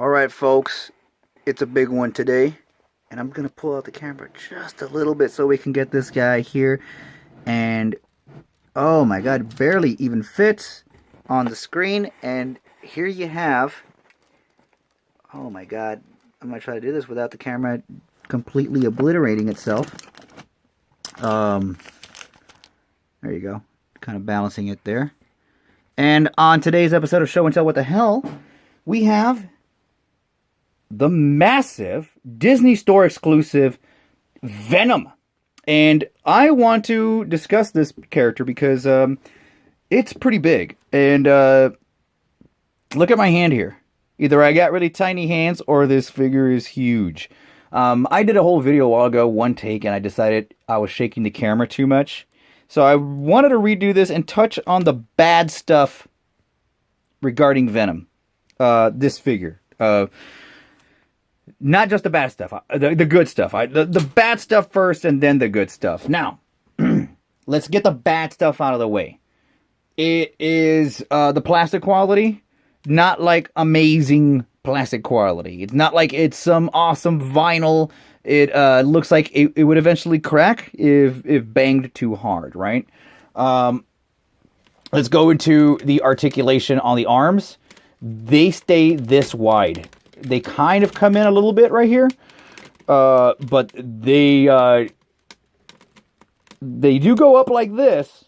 Alright folks, it's a big one today, and I'm going to pull out the camera just a little bit so we can get this guy here, and oh my god, barely even fits on the screen, and here you have, oh my god, I'm going to try to do this without the camera completely obliterating itself. There you go, kind of balancing it there. And on today's episode of Show and Tell What the Hell, we have the massive Disney Store exclusive Venom. And I want to discuss this character because it's pretty big. And look at my hand here. Either I got really tiny hands or this figure is huge. I did a whole video a while ago, one take, and I decided I was shaking the camera too much. So I wanted to redo this and touch on the bad stuff regarding Venom. This figure. Not just the bad stuff, the good stuff. The bad stuff first and then the good stuff. Now, let's get the bad stuff out of the way. It is the plastic quality, not like amazing plastic quality. It's not like it's some awesome vinyl. It looks like it would eventually crack if banged too hard, right? Let's go into the articulation on the arms. They stay this wide. They kind of come in a little bit right here, but they do go up like this,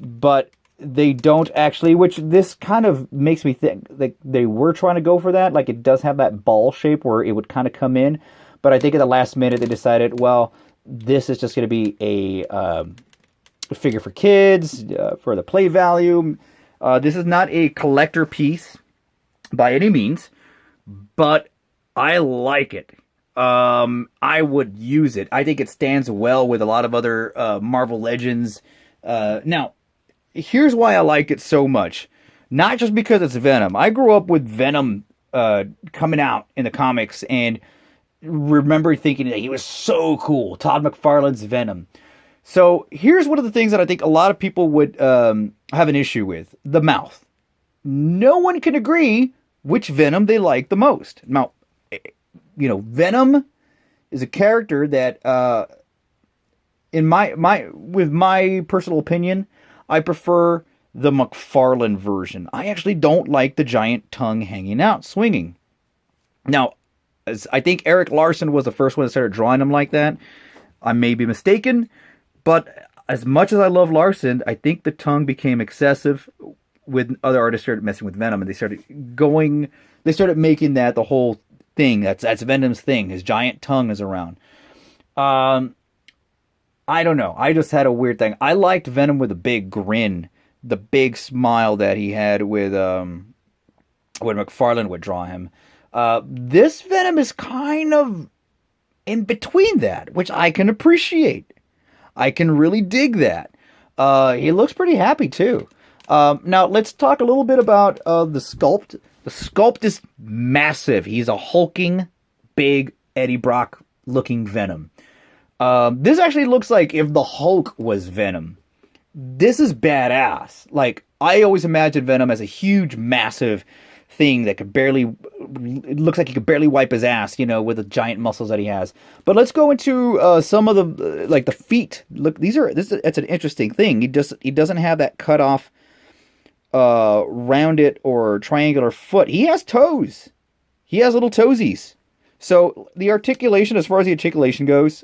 but they don't actually, which this kind of makes me think that they were trying to go for that. Like, it does have that ball shape where it would kind of come in, but I think at the last minute they decided, well, this is just going to be a figure for kids, for the play value. This is not a collector piece by any means, but I like it. I would use it. I think it stands well with a lot of other Marvel Legends. Now, here's why I like it so much. Not just because it's Venom. I grew up with Venom coming out in the comics and remember thinking that he was so cool. Todd McFarlane's Venom. So here's one of the things that I think a lot of people would have an issue with. The mouth. No one can agree which Venom they like the most. Now, you know, Venom is a character that, in with my personal opinion, I prefer the McFarlane version. I actually don't like the giant tongue hanging out, swinging. Now, I think Eric Larson was the first one that started drawing him like that. I may be mistaken, but as much as I love Larson, I think the tongue became excessive with other artists started messing with Venom, and they started making that the whole thing. That's Venom's thing. His giant tongue is around. I don't know. I just had a weird thing. I liked Venom with a big grin, the big smile that he had with when McFarlane would draw him. This Venom is kind of in between that, which I can appreciate. I can really dig that. He looks pretty happy too. Now, let's talk a little bit about the sculpt. The sculpt is massive. He's a hulking, big Eddie Brock looking Venom. This actually looks like if the Hulk was Venom. This is badass. Like, I always imagined Venom as a huge, massive thing that could barely, it looks like he could barely wipe his ass, you know, with the giant muscles that he has. But let's go into some of the, like the feet. Look, that's an interesting thing. He doesn't have that cut off rounded or triangular foot. He has toes. He has little toesies. So the articulation, as far as the articulation goes,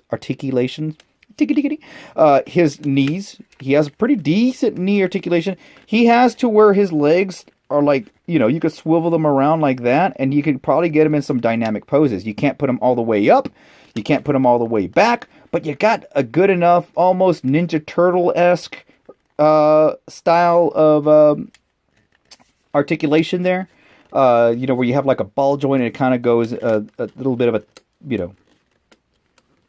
his knees, he has pretty decent knee articulation. He has to where his legs are like, you know, you could swivel them around like that, and you could probably get him in some dynamic poses. You can't put him all the way up. You can't put him all the way back, but you got a good enough, almost Ninja Turtle-esque style of articulation there. You know, where you have like a ball joint and it kind of goes a little bit of a, you know,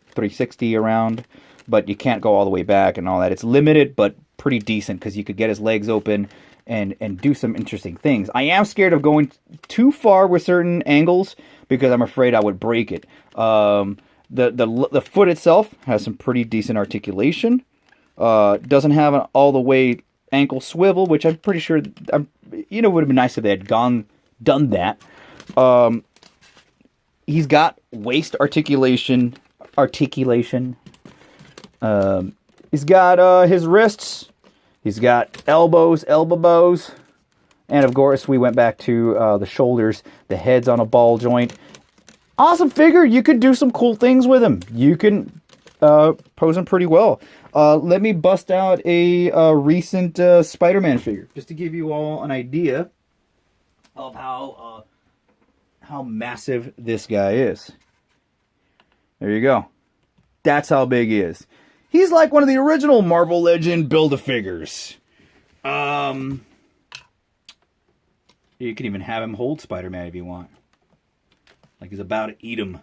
360 around, but you can't go all the way back and all that. It's limited, but pretty decent because you could get his legs open and do some interesting things. I am scared of going too far with certain angles because I'm afraid I would break it. The foot itself has some pretty decent articulation. Doesn't have an all the way ankle swivel, which I'm pretty sure, it would have been nice if they had done that. He's got waist articulation. He's got his wrists. He's got elbows, elbow bows. And of course, we went back to the shoulders. The head's on a ball joint. Awesome figure. You could do some cool things with him. You can pose him pretty well. Let me bust out a recent Spider-Man figure, just to give you all an idea of how massive this guy is. There you go. That's how big he is. He's like one of the original Marvel Legend Build-A-Figures. You can even have him hold Spider-Man if you want. Like he's about to eat him.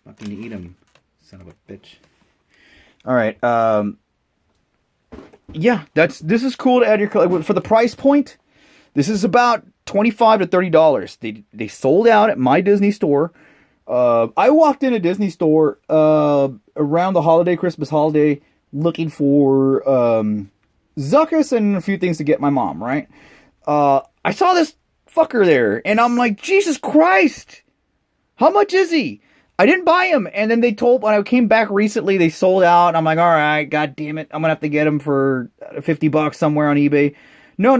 Fucking eat him, son of a bitch. All right. Yeah, this is cool to add your collection. For the price point, this is about $25 to $30. They sold out at my Disney store. I walked in a Disney store around the Christmas holiday, looking for Zuckus and a few things to get my mom, right? I saw this fucker there, and I'm like, Jesus Christ! How much is he? I didn't buy him, and then when I came back recently, they sold out, and I'm like, alright, god damn it, I'm gonna have to get him for $50 somewhere on eBay. No,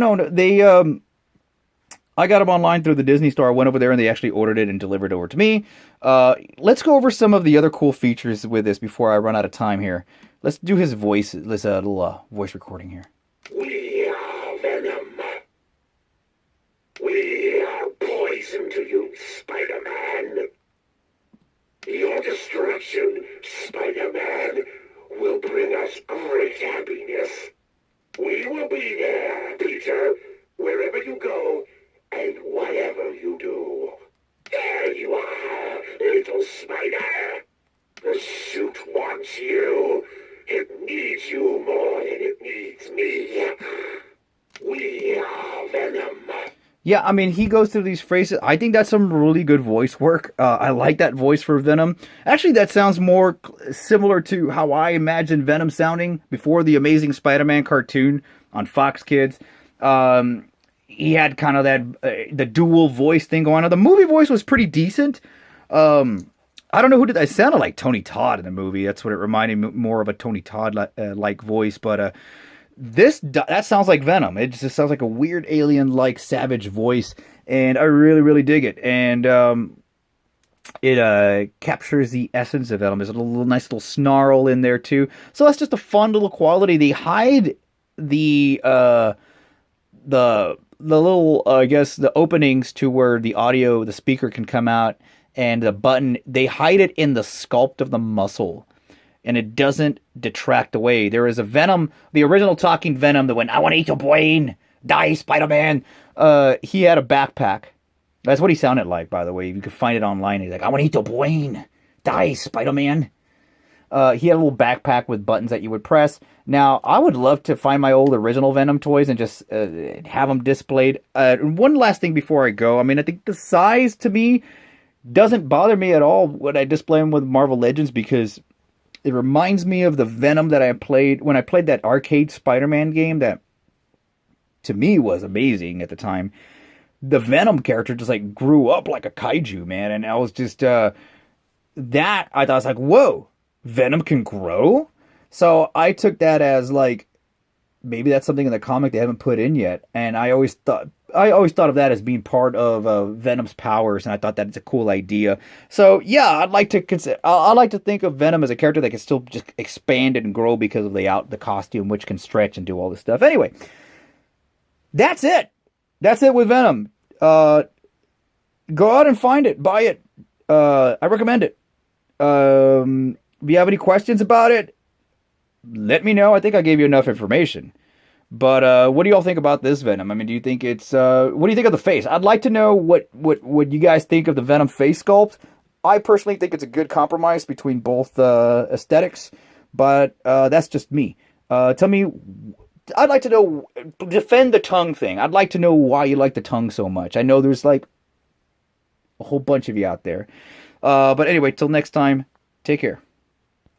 I got them online through the Disney store. I went over there and they actually ordered it and delivered it over to me. Let's go over some of the other cool features with this before I run out of time here. Let's do his voice. Let's a little voice recording here. We are Venom. We are poison to you, Spider-Man. Your destruction, Spider-Man, will bring us great happiness. We will be there, Peter, wherever you go. And whatever you do, there you are, little spider. The suit wants you. It needs you more than it needs me. We are Venom. Yeah, I mean, he goes through these phrases. I think that's some really good voice work. I like that voice for Venom. Actually, that sounds more similar to how I imagined Venom sounding before the Amazing Spider-Man cartoon on Fox Kids. He had kind of that the dual voice thing going on. The movie voice was pretty decent. I don't know who did that. It sounded like Tony Todd in the movie. That's what it reminded me more of, a Tony Todd like voice. But that sounds like Venom. It just sounds like a weird alien-like savage voice, and I really, really dig it. And it captures the essence of Venom. There's a nice little snarl in there too. So that's just a fun little quality. They hide the little, I guess, the openings to where the speaker can come out, and the button, they hide it in the sculpt of the muscle, and it doesn't detract away. There is a Venom, the original talking Venom that went, I want to eat your brain, die, Spider-Man. He had a backpack. That's what he sounded like, by the way. You can find it online. He's like, I want to eat your brain, die, Spider-Man. He had a little backpack with buttons that you would press. Now, I would love to find my old original Venom toys and just have them displayed. One last thing before I go. I mean, I think the size, to me, doesn't bother me at all when I display them with Marvel Legends, because it reminds me of the Venom that I played when I played that arcade Spider-Man game that, to me, was amazing at the time. The Venom character just, like, grew up like a kaiju, man. And I was just, I thought, I was like, whoa. Venom can grow? So I took that as like, maybe that's something in the comic they haven't put in yet. And I always thought of that as being part of Venom's powers, and I thought that's a cool idea. So yeah, I'd like to think of Venom as a character that can still just expand and grow because of the costume, which can stretch and do all this stuff. Anyway, that's it. That's it with Venom. Go out and find it, buy it. I recommend it. If you have any questions about it, let me know. I think I gave you enough information. But what do y'all think about this Venom? I mean, do you think it's... what do you think of the face? I'd like to know what you guys think of the Venom face sculpt. I personally think it's a good compromise between both aesthetics. But that's just me. Tell me... I'd like to know... Defend the tongue thing. I'd like to know why you like the tongue so much. I know there's like a whole bunch of you out there. But anyway, till next time, take care.